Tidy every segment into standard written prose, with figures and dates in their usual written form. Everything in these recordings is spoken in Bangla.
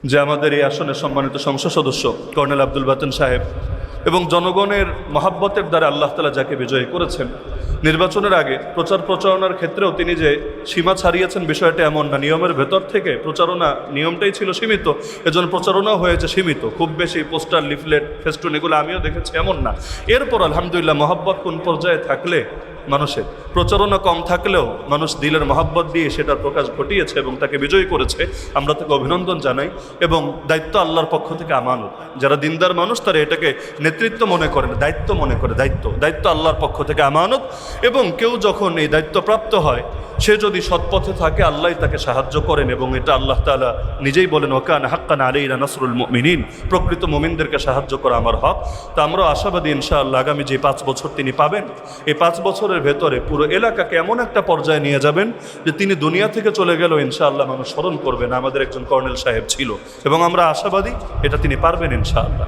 যে আমাদের এই আসনের সম্মানিত সংসদ সদস্য কর্নেল আব্দুল বাতেন সাহেব এবং জনগণের মহাব্বতের দ্বারা আল্লাহ তাআলা যাকে বিজয়ী করেছেন, নির্বাচনের আগে প্রচার প্রচারণার ক্ষেত্রেও তিনি যে সীমা ছাড়িয়েছেন বিষয়টা এমন না। নিয়মের ভেতর থেকে প্রচারণা নিয়মটাই ছিল সীমিত, এজন্য প্রচারণাও হয়েছে সীমিত। খুব বেশি পোস্টার, লিফলেট, ফেস্টুন এগুলো আমিও দেখেছি এমন না। এরপর আলহামদুলিল্লাহ মহাব্বত কোন পর্যায়ে থাকলে মানুষের প্রচারণা কম থাকলেও মানুষ দিলের মহাব্বত দিয়ে সেটার প্রকাশ ঘটিয়েছে এবং তাকে বিজয়ী করেছে। আমরা তাকে অভিনন্দন জানাই এবং দায়িত্ব আল্লাহর পক্ষ থেকে আমানত। যারা দিনদার মানুষ তারা এটাকে নেতৃত্ব মনে করে না, দায়িত্ব মনে করে। দায়িত্ব আল্লাহর পক্ষ থেকে আমানত। এবং কেউ যখন এই দায়িত্বপ্রাপ্ত হয়, সে যদি সৎপথে থাকে আল্লাহ তাকে সাহায্য করেন এবং এটা আল্লাহ তাআলা নিজেই বলেন, ওয়াকানা হাক্কান আলাইনা নাসরুল মুমিনিন, প্রকৃত মুমিনদেরকে সাহায্য করা আমার হক। তা আমরা আশাবাদী ইনশাআল্লাহ আগামী যে 5 বছর তিনি পাবেন, এই 5 বছরের ভেতরে পুরো এলাকাকে এমন একটা পর্যায়ে নিয়ে যাবেন যে তিনি দুনিয়া থেকে চলে গেলেও ইনশাআল্লাহ মানুষ স্মরণ করবেন আমাদের একজন কর্নেল সাহেব ছিল। এবং আমরা আশাবাদী এটা তিনি পারবেন ইনশাআল্লাহ।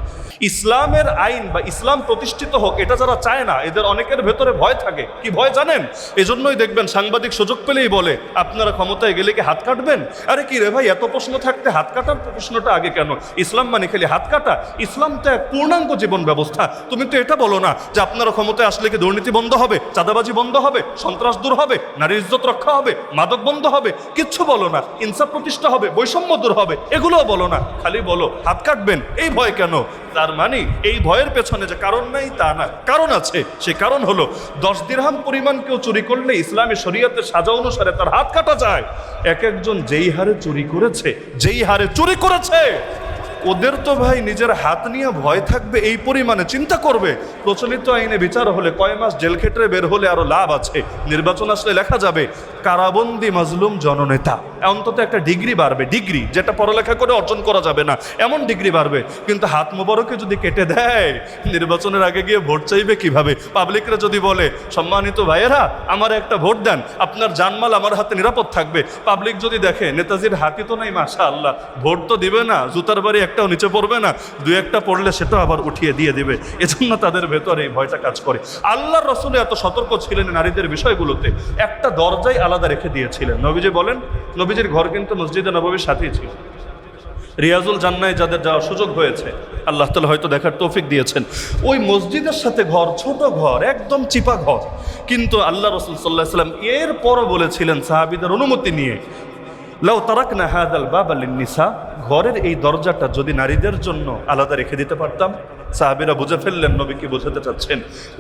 ইসলামের আইন বা ইসলাম প্রতিষ্ঠিত হোক এটা যারা চায় না, এদের অনেকের ভেতরে ভয় থাকে। কি ভয় জানেন? এজন্যই দেখবেন সাংবাদিক সুযোগ পেলেই বলে, আপনারা ক্ষমতায় গেলে কি হাত কাটবেন? আরে কি রে ভাই, এত প্রশ্ন থাকতে হাত কাটার প্রশ্নটা আগে কেন? ইসলাম মানে খালি হাত কাটা? ইসলাম তো এক পূর্ণাঙ্গ জীবন ব্যবস্থা। তুমি তো এটা বলো না যে আপনারা ক্ষমতায় আসলে কি দুর্নীতি বন্ধ হবে, চাঁদাবাজি বন্ধ হবে, সন্ত্রাস দূর হবে, নারীর ইজ্জত রক্ষা হবে, মাদক বন্ধ হবে, কিচ্ছু বলো না। ইনসাফ প্রতিষ্ঠা হবে, বৈষম্য দূর হবে, এগুলোও বলো না। খালি বলো হাত কাটবেন। এই ভয় কেন? তার মানে এই ভয়ের পেছনে যে কারণ নাই তা না, কারণ আছে। সে কারণ হলো 10 দিরহাম পরিমাণ কেউ চুরি করলে ইসলামী শরীয়তের সাজা অনুসারে তার হাত কাটা যায়। এক একজন যেই হারে চুরি করেছে ওদের তো ভাই নিজের হাত নিয়ে ভয় থাকবে এই পরিমাণে চিন্তা করবে। প্রচলিত আইনে বিচার হলে কয় মাস জেল খেটে বের হলে আরো লাভ আছে। নির্বাচন আসলে লেখা যাবে কারাবন্দী মাজলুম জননেতা, অন্তত একটা ডিগ্রি বাড়বে, ডিগ্রি যেটা পড়ালেখা করে অর্জন করা যাবে না এমন ডিগ্রি বাড়বে। কিন্তু হাত মোবারকে যদি কেটে দেয়, নির্বাচনের আগে গিয়ে ভোট চাইবে কিভাবে? পাবলিকরা যদি বলে, সম্মানিত ভাইয়েরা আমার একটা ভোট দেন, আপনার জানমাল আমার হাতে নিরাপদ থাকবে। পাবলিক যদি দেখে নেতাজির হাতই তো নাই, মাশাআল্লাহ, ভোট তো দিবে না, জুতার বাড়ি একটাও নিচে পড়বে না, 2-1টা পড়লে সেটাও আবার উঠিয়ে দিয়ে দিবে। এজন্য তাদের ভেতরে এই ভয়টা কাজ করে। আল্লাহর রাসূল এত সতর্ক ছিলেন নারীদের বিষয়গুলোতে, একটা দরজাই আলাদা রেখে দিয়েছিলেন। নবীজি বলেন, নবীজির ঘর কিন্তু মসজিদে নববীর সাথেই ছিল। রিয়াজুল জান্নায় যাদের যাওয়ার সুযোগ হয়েছে, আল্লাহ তাআলা হয়তো দেখার তৌফিক দিয়েছেন, ওই মসজিদের সাথে ঘর, ছোট ঘর, একদম চিপা ঘর। কিন্তু আল্লাহ রাসূল সাল্লাল্লাহু আলাইহি ওয়াসাল্লাম এরপরও বলেছিলেন সাহাবীদের অনুমতি নিয়ে, লাউ তারাকনা হাযাল বাবা লিন-নিসা, ঘরের এই দরজাটা যদি নারীদের জন্য আলাদা রেখে দিতে পারতাম। সাহাবীরা বুঝে ফেললেন নবী কি বোঝাতে চাচ্ছেন।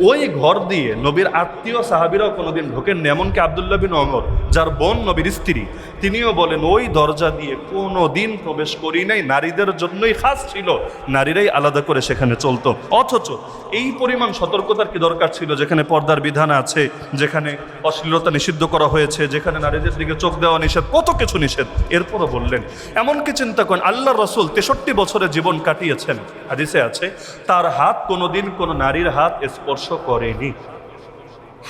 ওই ঘর দিয়ে নবীর আত্মীয় সাহাবীরাও কোনোদিন ঢোকেননি। এমনকি আব্দুল্লাহ বিন ওমর, যার বোন নবীর স্ত্রী, তিনিও বলেন ওই দরজা দিয়ে কোনোদিন প্রবেশ করি নাই, নারীদের জন্যই খাস ছিল, নারীরাই আলাদা করে সেখানে চলতো। অথচ এই পরিমাণ সতর্কতার কি দরকার ছিল? যেখানে পর্দার বিধান আছে, যেখানে অশ্লীলতা নিষিদ্ধ করা হয়েছে, যেখানে নারীদের দিকে চোখ দেওয়া নিষেধ, কত কিছু নিষেধ, এরপরও বললেন। এমনকি চিন্তা করেন, আল্লাহর রাসূল 63 বছরের জীবন কাটিয়েছেন, হাদিসে আছে তার হাত কোনোদিন কোনো নারীর হাত স্পর্শ করেনি।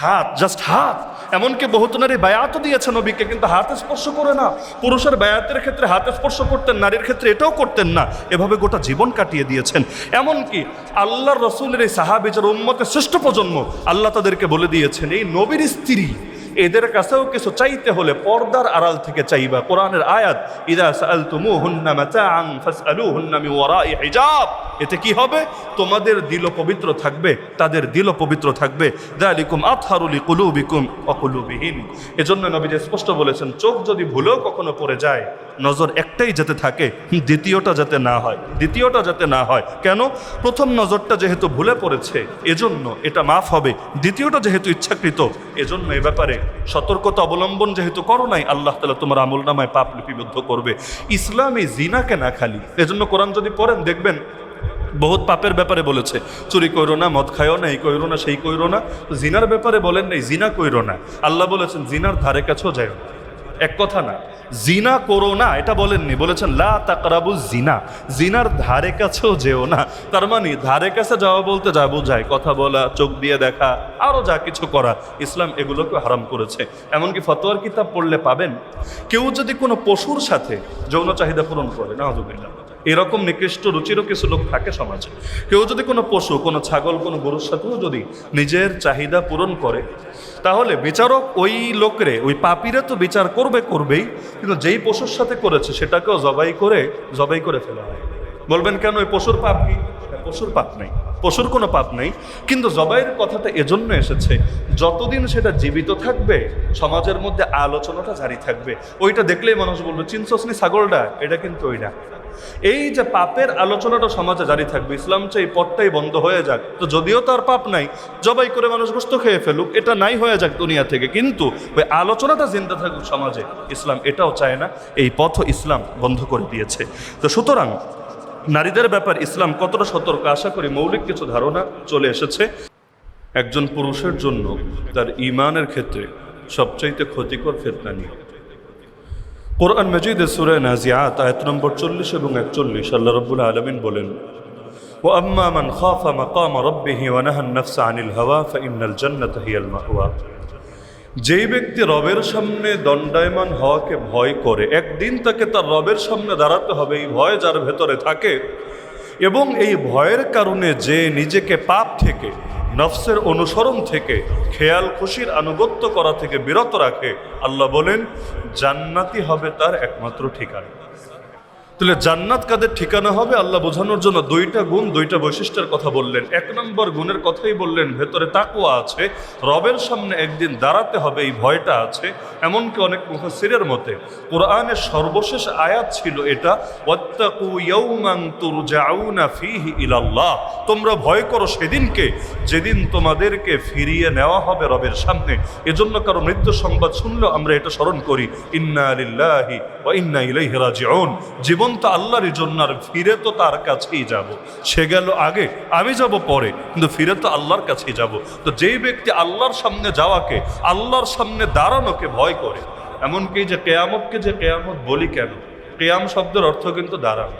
হাত, জাস্ট হাত। এমনকি বহুত নারী বায়াতও দিয়েছে নবীকে, কিন্তু হাত স্পর্শ করে না। পুরুষের বায়াতের ক্ষেত্রে হাত স্পর্শ করতেন, নারীর ক্ষেত্রে এটাও করতেন না। এভাবে গোটা জীবন কাটিয়ে দিয়েছেন। এমনকি আল্লাহর রাসূলের এই সাহাবী যারা উম্মতের শ্রেষ্ঠ প্রজন্ম, আল্লাহ তাদেরকে বলে দিয়েছেন এই নবীর স্ত্রী, এদের কাছেও কিছু চাইতে হলে পর্দার আড়াল থেকে চাইবা। কোরআনের আয়াত, ইযা সাআলতুমুহুন্না মাতাআন ফাসআলুহুন্না মিন ওয়ারাই হিজাব। এতে কি হবে? তোমাদের দিলও পবিত্র থাকবে, তাদের দিলও পবিত্র থাকবে। যালিকুম আতহারু লিকুলুবিকুম ওয়া কুলুবিহিম। এজন্য নবীজি স্পষ্ট বলেছেন, চোখ যদি ভুলেও কখনো পড়ে যায়, নজর একটাই যাতে থাকে, দ্বিতীয়টা যাতে না হয়। কেন? প্রথম নজরটা যেহেতু ভুলে পড়েছে এজন্য এটা মাফ হবে, দ্বিতীয়টা যেহেতু ইচ্ছাকৃত এজন্য এ ব্যাপারে সতর্কতা অবলম্বন যেহেতু করো নাই, আল্লাহ তাআলা তোমার আমলনামায় পাপ লিপিবদ্ধ করবে। ইসলামী জিনাকে না খালি, এজন্য কোরআন যদি পড়েন দেখবেন বহুত পাপের ব্যাপারে বলেছে, চুরি কইরো না, মদ খায়ও না, এই কইরো না, সেই কইরো না। জিনার ব্যাপারে বলেন নাই জিনা কইরো না, আল্লাহ বলেছেন জিনার ধারে কাছেও যায় না। এক কথা না, জিনা করো না এটা বলেননি, বলেছেন লা তাকরাবু জিনা, জিনার ধারে কাছেও যেও না। তার মানে ধারে কাছে যাওয়া বলতে যা বোঝায় কথা বলা, চোখ দিয়ে দেখা, আরও যা কিছু করা, ইসলাম এগুলোকে হারাম করেছে। এমনকি ফতোয়ার কিতাব পড়লে পাবেন, কেউ যদি কোনো পশুর সাথে যৌন চাহিদা পূরণ করে, নাউযুবিল্লাহ, এরকম নিকৃষ্ট রুচিরও কিছু লোক থাকে সমাজে। কেউ যদি কোনো পশু, কোনো ছাগল, কোনো গরুর সাথেও যদি নিজের চাহিদা পূরণ করে, তাহলে বিচারক ওই লোকরে, ওই পাপীরে তো বিচার করবেই, কিন্তু যেই পশুর সাথে করেছে সেটাকেও জবাই করে ফেলা হয়। বলবেন কেন, ওই পশুর পাপ কি? পশুর পাপ নাই, পশুর কোনো পাপ নেই, কিন্তু জবাইয়ের কথাটা এজন্য এসেছে যতদিন সেটা জীবিত থাকবে সমাজের মধ্যে আলোচনাটা জারি থাকবে। ওইটা দেখলেই মানুষ বলবে চিনছসনি ছাগলটা, এটা কিন্তু ওইটা। এই যে পাপের আলোচনাটা সমাজে জারি থাকবে, ইসলাম চাই পথটাই বন্ধ হয়ে যাক। তো যদিও তার পাপ নাই, জবাই করে মানুষ গোশত খেয়ে ফেলুক, এটা নাই হয়ে যাক দুনিয়া থেকে, কিন্তু ওই আলোচনাটা জিন্দা থাকুক সমাজে। ইসলাম এটাও চায় না, এই পথ ইসলাম বন্ধ করে দিয়েছে। তো সুতরাং নারীদের ব্যাপার ইসলাম কতটা সতর্ক, আশা করি মৌলিক কিছু ধারণা চলে এসেছে। একজন পুরুষের জন্য তার ঈমানের ক্ষেত্রে সবচাইতে ক্ষতিকর ফিতনা নিয়ে কোরআন মাজিদে সূরা নাজিআত আয়াত নম্বর 40 এবং 41 আল্লাহ রাব্বুল আলামিন বলেন, ওয়া আম্মা মান খাফা মাকাম রাব্বিহি ওয়া নাহা আন-নাফসা আনিল হাওয়া ফাইন্নাল জান্নাতা হিয়াল মাওয়া। যেই ব্যক্তি রবের সামনে দণ্ডায়মান হওয়াকে ভয় করে, একদিন তাকে তার রবের সামনে দাঁড়াতে হবে, এই ভয় যার ভেতরে থাকে এবং এই ভয়ের কারণে যে নিজেকে পাপ থেকে, নফসের অনুসরণ থেকে, খেয়াল খুশির আনুগত্য করা থেকে বিরত রাখে, আল্লাহ বলেন জান্নাতি হবে তার একমাত্র ঠিকানা। তাহলে জান্নাত কাদের ঠিকানা হবে? আল্লাহ বোঝানোর জন্য দুইটা গুণ, দুইটা বৈশিষ্ট্যের কথা বললেন। এক নম্বর গুণের কথাই বললেন, ভেতরে তাকওয়া আছে, রবের সামনে একদিন দাঁড়াতে হবে এই ভয়টা আছে। এমনকি অনেক মুফাসসিরের মতে কোরআনের সর্বশেষ আয়াত ছিল এটা, ওয়াত্তাকু ইয়াওমান তুরজাউনা ফীহি ইলাল্লাহ, তোমরা ভয় করো সেদিনকে যেদিন তোমাদেরকে ফিরিয়ে নেওয়া হবে রবের সামনে। এজন্য কারো মৃত্যু সংবাদ শুনলেও আমরা এটা স্মরণ করি, ইন্না লিল্লাহি ওয়া ইন্না ইলাইহি রাজিউন। জীবন তো আল্লাহরই জন্য, আর ফিরে তো তার কাছেই যাব। সে গেল আগে, আমি যাব পরে, কিন্তু ফিরে তো আল্লাহর কাছেই যাব। তো যেই ব্যক্তি আল্লাহর সামনে যাওয়াকে, আল্লাহর সামনে দাঁড়ানোকে ভয় করে, এমনকি যে কেয়ামতকে যে কেয়ামত বলি কেন, কেয়াম শব্দের অর্থ কিন্তু দাঁড়ানো।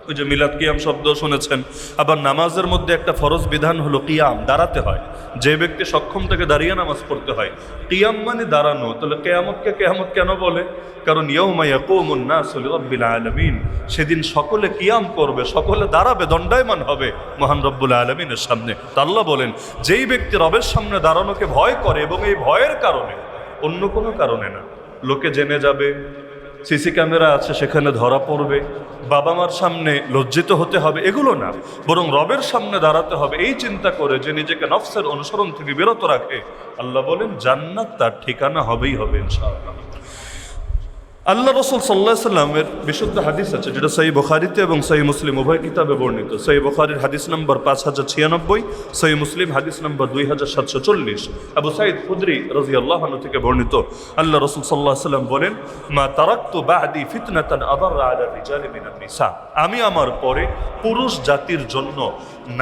ওই যে মিলাদ কিয়াম শব্দ শুনেছেন। আবার নামাজের মধ্যে একটা ফরজ বিধান হলো কিয়াম, দাঁড়াতে হয়। যে ব্যক্তি সক্ষম তাকে দাঁড়িয়ে নামাজ পড়তে হয়। কিয়াম মানে দাঁড়ানো। তাহলে কেয়ামতকে কেয়ামত কেন বলে? কারণ ইয়াউমা ইয়াকুমুন নাসু লিরাব্বিল আলামিন, সেদিন সকলে কিয়াম করবে, সকলে দাঁড়াবে, দণ্ডায়মান হবে মহান রব্বুল আলামিনের সামনে। তা আল্লাহ বলেন যেই ব্যক্তি রবের সামনে দাঁড়ানোকে ভয় করে, এবং এই ভয়ের কারণে, অন্য কোনো কারণে না, লোকে জেনে যাবে, সিসি ক্যামেরা আছে সেখানে ধরা পড়বে, বাবা মার সামনে লজ্জিত হতে হবে, এগুলো না, বরং রবের সামনে দাঁড়াতে হবে এই চিন্তা করে যে নিজেকে নফসের অনুসরণ থেকে বিরত রাখে, আল্লাহ বলেন জান্নাত তার ঠিকানা হবেই হবে ইনশাআল্লাহ। আল্লাহ রাসূল সাল্লাল্লাহু আলাইহি সাল্লামের বিশুদ্ধ হাদিস আছে, যেটা সহিহ বুখারীতে এবং সহিহ মুসলিম উভয় কিতাবে বর্ণিত। সহিহ বুখারীর হাদিস নম্বর 5096, সহিহ মুসলিম হাদিস নম্বর 2740। আবু সাঈদ খুদরি রাদিয়াল্লাহু আনহু থেকে বর্ণিত, আল্লাহ রাসূল সাল্লাল্লাহু আলাইহি সাল্লাম বলেন, মা তারাকতু বা'দি ফিতনাতান আদাররা আলা রিজালি মিনান নিসা, আমি আমার পরে পুরুষ জাতির জন্য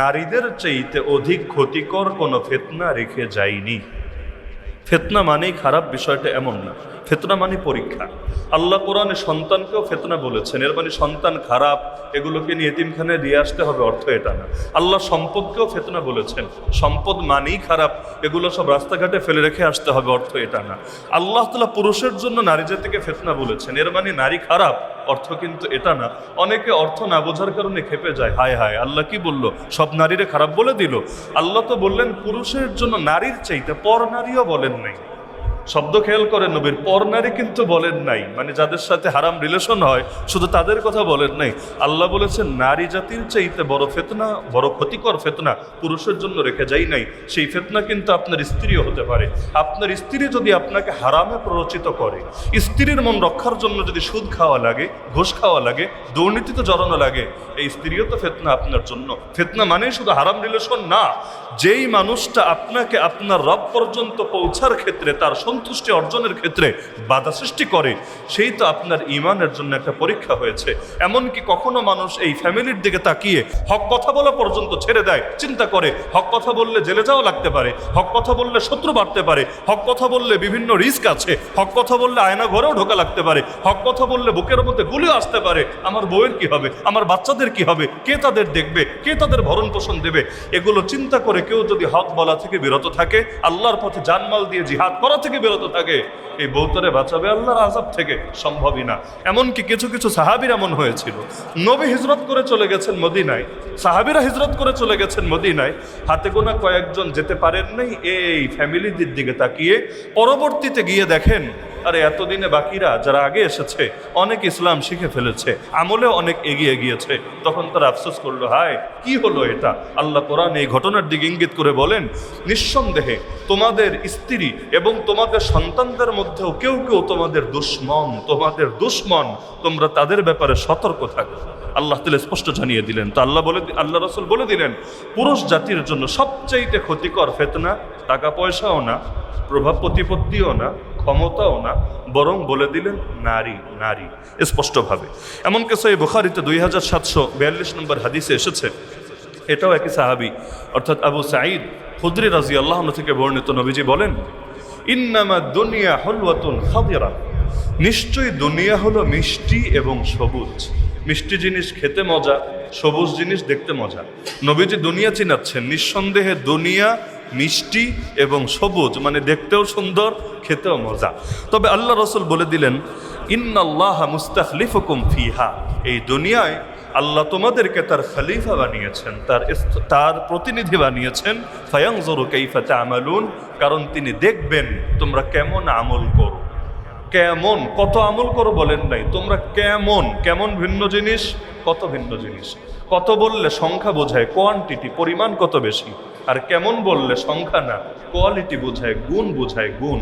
নারীদের চাইতে অধিক ক্ষতিকর কোনো ফিতনা রেখে যাইনি। ফিতনা মানেই খারাপ, বিষয়টা এমন না। ফিতনা মানে পরীক্ষা। আল্লাহ কোরআনে সন্তানকেও ফিতনা বলেছেন, এর মানে সন্তান খারাপ, এগুলোকে নিয়ে এতিমখানায় দিয়ে আসতে হবে, অর্থ এটা না। আল্লাহ সম্পদকেও ফিতনা বলেছেন, সম্পদ মানেই খারাপ, এগুলো সব রাস্তাঘাটে ফেলে রেখে আসতে হবে, অর্থ এটা না। আল্লাহ তাআলা পুরুষের জন্য নারী জাতিকে ফিতনা বলেছেন, এর মানে নারী খারাপ, অর্থ কিন্তু এটা না। অনেকে অর্থ না বোঝার কারণে খেপে যায়, হায় হায় আল্লাহ কি বলল, সব নারীরে খারাপ বলে দিল। আল্লাহ তো বললেন পুরুষের জন্য নারীর চাইতে পর নারীও বলেন নাই। শব্দ খেয়াল করেন, নবীর পর নারী কিন্তু বলেন নাই, মানে যাদের সাথে হারাম রিলেশন হয় শুধু তাদের কথা বলেন নাই। আল্লাহ বলেছেন নারী জাতির চাইতে বড় ফিতনা, বড় ক্ষতিকর ফিতনা পুরুষের জন্য রেখে যাই নাই। সেই ফিতনা কিন্তু আপনার স্ত্রীও হতে পারে। আপনার স্ত্রী যদি আপনাকে হারামে প্ররোচিত করে, স্ত্রীর মন রক্ষার জন্য যদি সুদ খাওয়া লাগে, ঘুষ খাওয়া লাগে, দুর্নীতিতে জড়ানো লাগে, এই স্ত্রীও তো ফিতনা আপনার জন্য। ফিতনা মানে শুধু হারাম রিলেশন না, যেই মানুষটা আপনাকে আপনার রব পর্যন্ত পৌঁছার ক্ষেত্রে, তার সন্তুষ্টি অর্জনের ক্ষেত্রে বাধা সৃষ্টি করে, সেই তো আপনার ঈমানের জন্য একটা পরীক্ষা হয়েছে। এমনকি কখনো মানুষ এই ফ্যামিলির দিকে তাকিয়ে হক কথা বলা পর্যন্ত ছেড়ে দেয়, চিন্তা করে হক কথা বললে জেলে যাওয়া লাগতে পারে, হক কথা বললে শত্রু বাড়তে পারে, হক কথা বললে বিভিন্ন রিস্ক আছে, হক কথা বললে আয়না ঘরেও ঢোকা লাগতে পারে, হক কথা বললে বুকের মধ্যে গুলিও আসতে পারে, আমার বউয়ের কি হবে, আমার বাচ্চাদের কি হবে, কে তাদের দেখবে, কে তাদের ভরণ পোষণ দেবে, এগুলো চিন্তা করে কেউ যদি হক বলা থেকে বিরত থাকে, আল্লাহর পথে জানমাল দিয়ে জিহাদ করা থেকে বিরত থাকে, এই বউতরে বাঁচাবে আল্লাহর আযাব থেকে? সম্ভবই না। এমনকি কিছু কিছু সাহাবীর এমন হয়েছিল, নবী হিজরত করে চলে গেছেন মদিনায়, সাহাবীরা হিজরত করে চলে গেছেন মদিনায়, হাতে গোনা কয়েকজন যেতে পারেন নাই, এই ফ্যামিলিদের দিকে তাকিয়ে পরবর্তীতে গিয়ে দেখেন আরে এতদিনে বাকিরা যারা আগে এসেছে অনেক ইসলাম শিখে ফেলেছে, আমলে অনেক এগিয়ে গিয়েছে। তখন তারা আফসোস করলো, হায় কি হলো এটা? আল্লাহ কোরআন এই ঘটনার দিকে ইঙ্গিত করে বলেন, নিঃসন্দেহে তোমাদের স্ত্রী এবং তোমাদের সন্তানদের মধ্যেও কেউ কেউ তোমাদের দুশমন, তোমরা তাদের ব্যাপারে সতর্ক থাকো। আল্লাহ তাআলা স্পষ্ট জানিয়ে দিলেন। তো আল্লাহ রাসূল বলে দিলেন, পুরুষ জাতির জন্য সবচাইতে ক্ষতিকর ফিতনা টাকা পয়সাও না, প্রভাব প্রতিপত্তিও না, ক্ষমতাও না, বরং বলে দিলেন নারী স্পষ্টভাবে। এমনকি সহিহ বুখারীতে 2742 নম্বর হাদিসে এসেছে, এটাও একই সাহাবী অর্থাৎ আবু সাঈদ খুদরি রাদিয়াল্লাহু আনহু থেকে বর্ণিত, নবীজি বলেন, ইন্নামা দুনিয়া হুলওয়াতুন খাদিরা, নিশ্চয়ই দুনিয়া হলো মিষ্টি এবং সবুজ। মিষ্টি জিনিস খেতে মজা, সবুজ জিনিস দেখতে মজা। নবীজি দুনিয়া চিনাচ্ছেন, নিঃসন্দেহে দুনিয়া মিষ্টি এবং সবুজ, মানে দেখতেও সুন্দর, খেতেও মজা। তবে আল্লাহ রাসূল বলে দিলেন, ইন্নাল্লাহা মুস্তাখলিফুকুম ফিহা, এই দুনিয়ায় আল্লাহ তোমাদেরকে তার খলিফা বানিয়েছেন, তার প্রতিনিধি বানিয়েছেন। ফায়ানজুরু কাইফা তা'মালুন, কারণ তিনি দেখবেন তোমরা কেমন আমল করো। কেমন, কত আমল করো বলেন নাই, তোমরা কেমন ভিন্ন জিনিস, কত ভিন্ন জিনিস। কত বললে সংখ্যা বোঝায়, কোয়ান্টিটি পরিমাণ কত বেশি, আর কেমন বললে সংখ্যা না, কোয়ালিটি বোঝায়, গুণ বোঝায়, গুণ।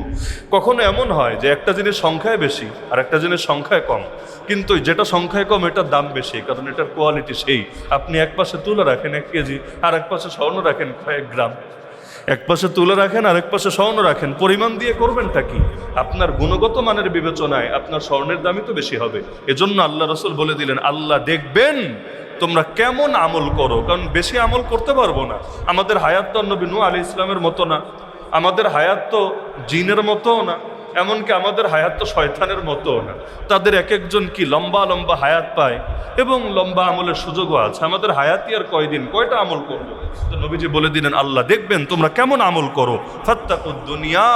কখনো এমন হয় যে একটা জিনিস সংখ্যায় বেশি আর একটা জিনিস সংখ্যায় কম, কিন্তু যেটা সংখ্যায় কম এটার দাম বেশি, কারণ এটার কোয়ালিটি সেই। আপনি এক পাশে তুলা রাখেন 1 কেজি, আর এক পাশে স্বর্ণ রাখেন কয়েক গ্রাম, এক পাশে তুলে রাখেন আর এক পাশে স্বর্ণ রাখেন, পরিমাণ দিয়ে করবেনটা কি? আপনার গুণগত মানের বিবেচনায় আপনার স্বর্ণের দামই তো বেশি হবে। এজন্য আল্লাহ রাসূল বলে দিলেন, আল্লাহ দেখবেন তোমরা কেমন আমল করো, কারণ বেশি আমল করতে পারবো না। আমাদের হায়াত তো নবী নূহ আলাইহিস সালামের মতো না, আমাদের হায়াত তো জিনের মতোও না, এমনকি আমাদের হায়াত তো শয়তানের মতোও না। তাদের এক একজন কি লম্বা লম্বা হায়াত পায় এবং লম্বা আমলের সুযোগও আছে। আমাদের হায়াতই আর কয়দিন, কয়টা আমল করবো? তো নবীজি বলে দিলেন, আল্লাহ দেখবেন তোমরা কেমন আমল করো। ফাত্তাকুদ দুনিয়া,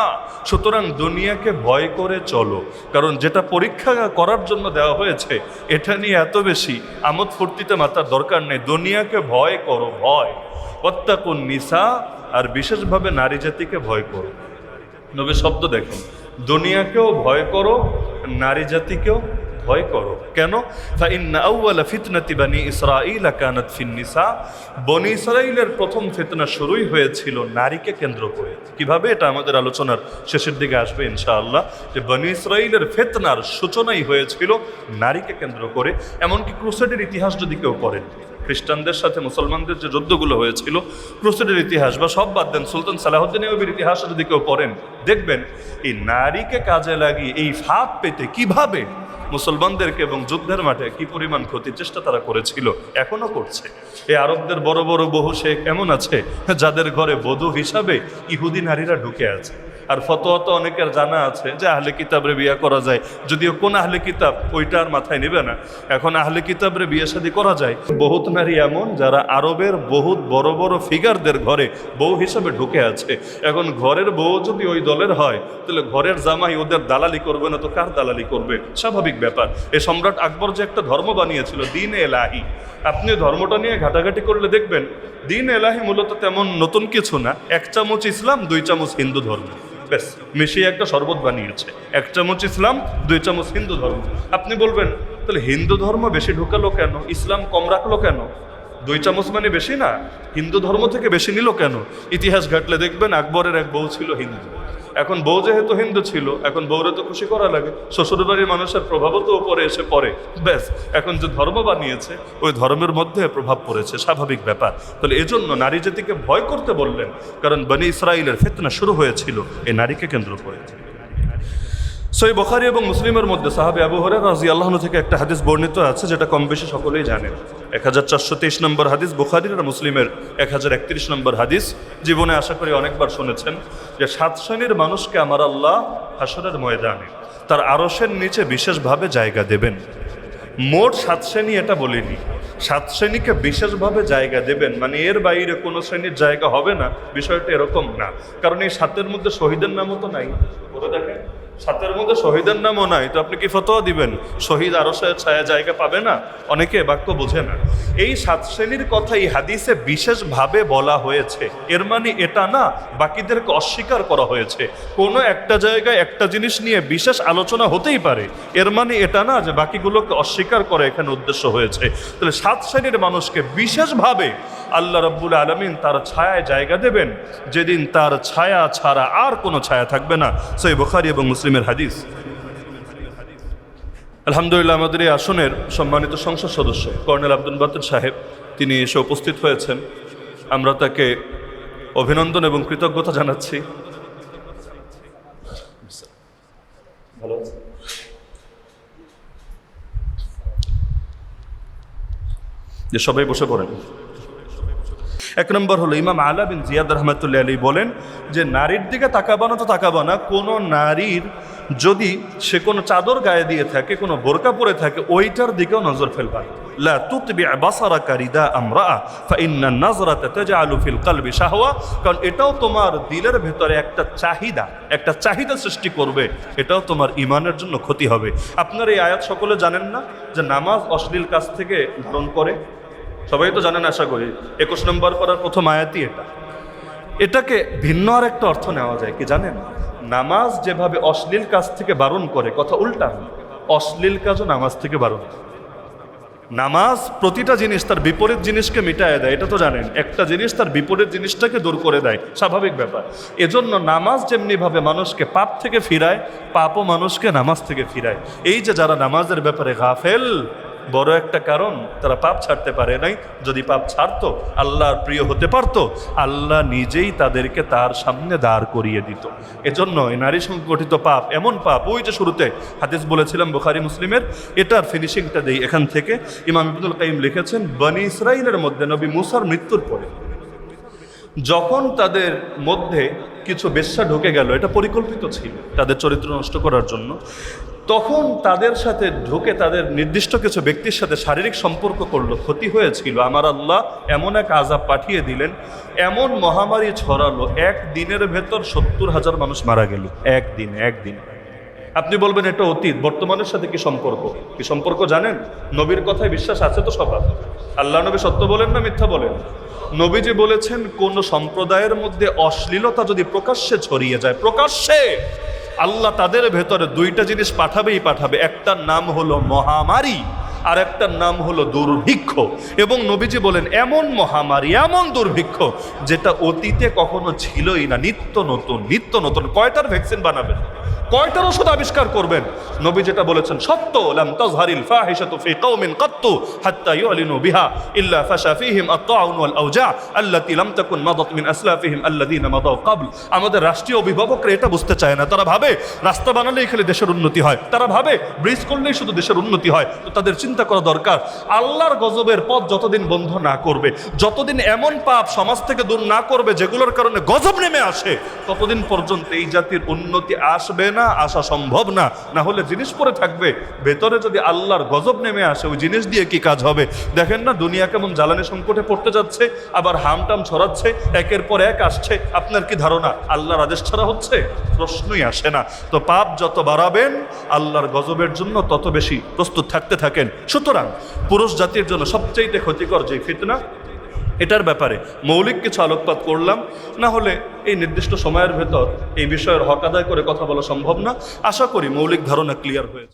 সুতরাং দুনিয়াকে ভয় করে চলো, কারণ যেটা পরীক্ষা করার জন্য দেওয়া হয়েছে এটা নিয়ে এত বেশি আমোদ ফুর্তিতে মাতার দরকার নেই। দুনিয়াকে ভয় করো, ভয়। ওয়াত্তাকুন নিসা, আর বিশেষভাবে নারী জাতিকে ভয় করো। নবী শব্দ দেখেন, দুনিয়াকেও ভয় করো, নারী জাতিকেও ভয় করো। কেন? ফাইন্না আউওয়ালা ফিতনাতি বানি ইসরাঈল কানাত ফিন নিসা, বনি ইসরাঈলের প্রথম ফিতনা শুরুই হয়েছিল নারীকে কেন্দ্র করে। কিভাবে? এটা আমাদের আলোচনার শেষের দিকে আসবে ইনশাআল্লাহ, যে বনি ইসরাঈলের ফিতনার সূচনাই হয়েছিল নারীকে কেন্দ্র করে। এমনকি ক্রুসেডের ইতিহাস যদি কেউ পড়েন, খ্রিস্টানদের সাথে মুসলমানদের যে যুদ্ধগুলো হয়েছিল, ক্রুসেডের ইতিহাস বা সব বাদ দেন, সুলতান সালাহুদ্দিন আইয়ুবীর ইতিহাস যদি কেউ পড়েন, দেখবেন এই নারীকে কাজে লাগিয়ে এই ফাঁদ পেতে কিভাবে মুসলমানদেরকে এবং যুদ্ধের মাঠে কি পরিমাণ ক্ষতির চেষ্টা তারা করেছিল, এখনো করছে। এই আরবদের বড় বড় বহু শেখ এমন আছে যাদের ঘরে বধূ হিসাবে ইহুদি নারীরা ঢুকে আছে। আর ফতোয়া তো অনেকের জানা আছে যে আহলে কিতাবরে বিয়ে করা যায়, যদিও কোন আহলে কিতাব ওইটা আর মাথায় নেবে না। এখন আহলে কিতাবরে বিয়ে শাদী করা যায়। বহুত নারী এমন যারা আরবের বহুত বড় বড় ফিগারদের ঘরে বউ হিসাবে ঢুকে আছে। এখন ঘরের বউ যদি ওই দলের হয়, তাহলে ঘরের জামাই ওদের দালালি করবে না তো কার দালালি করবে? স্বাভাবিক ব্যাপার। এই সম্রাট আকবর যে একটা ধর্ম বানিয়েছিল দ্বীন এলাহি, আপনি ধর্মটা নিয়ে ঘাটাঘাটি করলে দেখবেন দ্বীন এলাহি মূলত তেমন নতুন কিছু না। 1 চামচ ইসলাম, 2 চামচ হিন্দু ধর্ম, ব্যাস মিশিয়ে একটা শরবত বানিয়েছে। 1 চামচ ইসলাম, 2 চামচ হিন্দু ধর্ম। আপনি বলবেন তাহলে হিন্দু ধর্ম বেশি ঢুকালো কেন, ইসলাম কম রাখলো কেন? 2 চামচ মানে বেশি না, হিন্দু ধর্ম থেকে বেশি নিল কেন? ইতিহাস ঘাটলে দেখবেন আকবরের এক বউ ছিল হিন্দু। এখন বউ যেহেতু হিন্দু ছিল, এখন বউরে তো খুশি করা লাগে, শ্বশুর বাড়ির মানুষের প্রভাবও তো উপরে এসে পড়ে, ব্যাস এখন যে ধর্ম বানিয়েছে ওই ধর্মের মধ্যে প্রভাব পড়েছে, স্বাভাবিক ব্যাপার। তাহলে এজন্য নারী জাতিকে ভয় করতে বললেন, কারণ বনি ইসরাঈলের ফিতনা শুরু হয়েছিল এই নারীকে কেন্দ্র করে। সহিহ বুখারী এবং মুসলিমের মধ্যে সাহাবী আবু হুরায়রা রাদিয়াল্লাহু আনহু থেকে একটা হাদিস বর্ণিত আছে, যেটা কম বেশি সকলেই জানেন। 1423 নম্বর হাদিস, বুখারীর আর মুসলিমের 1031 নম্বর হাদিস। জীবনে আশা করি অনেকবার শুনেছেন যে 7 শ্রেণীর মানুষকে আমার আল্লাহ হাসরের ময়দানে তার আরশের নিচে বিশেষভাবে জায়গা দেবেন। মোট 7 শ্রেণী এটা বলিনি, 7 শ্রেণীকে বিশেষভাবে জায়গা দেবেন, মানে এর বাইরে কোনো শ্রেণীর জায়গা হবে না, বিষয়টা এরকম না। কারণ এই 7-এর মধ্যে শহীদের নামও তো নাই। বলে দেখেন, 7-এর মধ্যে শহীদের নামও নাই, তো আপনি কি ফতোয়া দিবেন শহীদ আরশের ছায়া জায়গা পাবে না? অনেকে বাক্য বোঝে না। এই 7 শ্রেণীর কথা এই হাদিসে বিশেষভাবে বলা হয়েছে, এর মানে এটা না বাকিদেরকে অস্বীকার করা হয়েছে। কোনো একটা জায়গায় একটা জিনিস নিয়ে বিশেষ আলোচনা হতেই পারে, এর মানে এটা না যে বাকিগুলোকে অস্বীকার করা এখানে উদ্দেশ্য হয়েছে। তাহলে 7 শ্রেণীর মানুষকে বিশেষভাবে আল্লাহ রাব্বুল আলামিন তার ছায়ায় জায়গা দেবেন, যেদিন তার ছায়া ছাড়া আর কোনো ছায়া থাকবে না। সহিহ বুখারী এবং মুসলিমের হাদিস। আলহামদুলিল্লাহ, আমাদের এই আসনের সম্মানিত সংসদ সদস্য কর্নেল আব্দুল বাতেন সাহেব তিনি এসে উপস্থিত হয়েছেন। আমরা তাকে অভিনন্দন এবং কৃতজ্ঞতা জানাচ্ছি। ভালো যে সবাই বসে পড়েন। 1 নম্বর হলো ইমাম আলা বিন জিয়াদ রহমাতুল্লাহ আলাইহি বলেন যে নারীর দিকে তাকাবানো তো তাকাবানা, কোনো নারীর যদি সে কোনো চাদর গায়ে দিয়ে থাকে, কোনো বোরকা পরে থাকে, ওইটার দিকেও নজর ফেলবা। লা তুতবি বাসারাকা রিদা আমরাআ ফাইন্না নাজরাতা তাজআলু ফিল কলবি শাহওয়া, কারণ এটাও তোমার দিলের ভেতরে একটা চাহিদা সৃষ্টি করবে, এটাও তোমার ইমানের জন্য ক্ষতি হবে। আপনার এই আয়াত সকলে জানেন না যে নামাজ অশ্লীল কাজ থেকে ধারণ করে? সবাই তো জানেন আশা করি। 21 নম্বর পড়ার প্রথম আয়াতই এটাকে ভিন্ন আর একটা অর্থ নেওয়া যায় কি জানেন? নামাজ যেভাবে অশ্লীল কাজ থেকে বারণ করে, কথা উল্টা, অশ্লীল কাজও নামাজ থেকে বারণ। নামাজ প্রতিটা জিনিস তার বিপরীত জিনিসকে মিটায় দেয়, এটা তো জানেন। একটা জিনিস তার বিপরীত জিনিসটাকে দূর করে দেয়, স্বাভাবিক ব্যাপার। এজন্য নামাজ যেমনিভাবে মানুষকে পাপ থেকে ফিরায়, পাপও মানুষকে নামাজ থেকে ফিরায়। এই যে যারা নামাজের ব্যাপারে গাফেল, বড় একটা কারণ তারা পাপ ছাড়তে পারে নাই। যদি পাপ ছাড়তো, আল্লাহর প্রিয় হতে পারত, আল্লাহ নিজেই তাদেরকে তার সামনে দাঁড় করিয়ে দিত। এজন্য এই নারী সংগঠিত পাপ এমন পাপ, ওই যে শুরুতে হাদিস বলেছিলাম বুখারী মুসলিমের, এটার ফিনিশিংটা দেই এখান থেকে। ইমাম ইবনুল কাইয়িম লিখেছেন, বনি ইসরাইলের মধ্যে নবী মূসার মৃত্যুর পরে যখন তাদের মধ্যে কিছু বেশ্যা ঢুকে গেল, এটা পরিকল্পিত ছিল তাদের চরিত্র নষ্ট করার জন্য, তখন তাদের সাথে ঢুকে তাদের নির্দিষ্ট কিছু ব্যক্তির সাথে শারীরিক সম্পর্ক করলো, ক্ষতি হয়েছিল। আমার আল্লাহ এমন এক আযাব পাঠিয়ে দিলেন, এমন মহামারী ছড়ালো, 1 দিনের ভেতর 70,000 মানুষ মারা গেল। একদিন। আপনি বলবেন এটা অতীত, বর্তমানের সাথে কি সম্পর্ক জানেন? নবীর কথায় বিশ্বাস আছে তো সবার? আল্লাহ নবী সত্য বলেন না মিথ্যা বলেন? নবীজি বলেছেন, কোন সম্প্রদায়ের মধ্যে অশ্লীলতা যদি প্রকাশ্যে ছড়িয়ে যায়, প্রকাশ্যে, আল্লাহ তাদের ভেতরে 2টা জিনিস পাঠাবে। একটার নাম হলো মহামারী, আর একটার নাম হলো দুর্ভিক্ষ। এবং নবীজি বলেন, এমন মহামারী, এমন দুর্ভিক্ষ যেটা অতীতে কখনো ছিলই না, নিত্য নতুন। কয়টার ভ্যাকসিন বানাবেন, কয়টার ওষুধ আবিষ্কার করবেন? নবী যেটা বলেছেন সত্য, লাম তাজহারিল ফাহিশাতু ফি কওমিন কাত্তু হাত্তা ইউলিনু বিহা ইল্লা ফাশা ফীহিম আত-তাউন ওয়াল আওজা আল্লাতী লাম তাকুন মাদাত মিন আসলাফিহিম আল্লাযীনা মাদাউ ক্বাবল। আমাদের রাষ্ট্রীয় অভিভাবকরা এটা বুঝতে চায় না। তারা ভাবে রাস্তা বানালেই খালি দেশের উন্নতি হয়, তারা ভাবে ব্রিজ করলেই শুধু দেশের উন্নতি হয়। তো তাদের চিন্তা করা দরকার, আল্লাহর গজবের পথ যতদিন বন্ধ না করবে, যতদিন এমন পাপ সমাজ থেকে দূর না করবে যেগুলোর কারণে গজব নেমে আসে, ততদিন পর্যন্ত এই জাতির উন্নতি আসবে না, আসা সম্ভব না। না হলে জিনিস পরে থাকবে, ভেতরে যদি আল্লাহর গজব নেমে আসে, ওই জিনিস দিয়ে কি কাজ হবে? দেখেন না দুনিয়া কেমন জ্বালানি সংকটে পড়তে যাচ্ছে, আবার হামটাম ছড়াচ্ছে, একের পর এক আসছে। আপনার কি ধারণা আল্লাহর আদেশ ছাড়া হচ্ছে? প্রশ্নই আসে না। তো পাপ যত বাড়াবেন, আল্লাহর গজবের জন্য তত বেশি প্রস্তুত থাকতে থাকেন। সুতরাং পুরুষ জাতির জন্য সবচেয়ে ক্ষতিকর যে ফিতনা, এটার ব্যাপারে মৌলিক কিছু আলোকপাত করলাম। না হলে এই নির্দিষ্ট সময়ের ভেতর এই বিষয়ের হক আদায় করে কথা বলা সম্ভব না। আশা করি মৌলিক ধারণা ক্লিয়ার হয়েছে।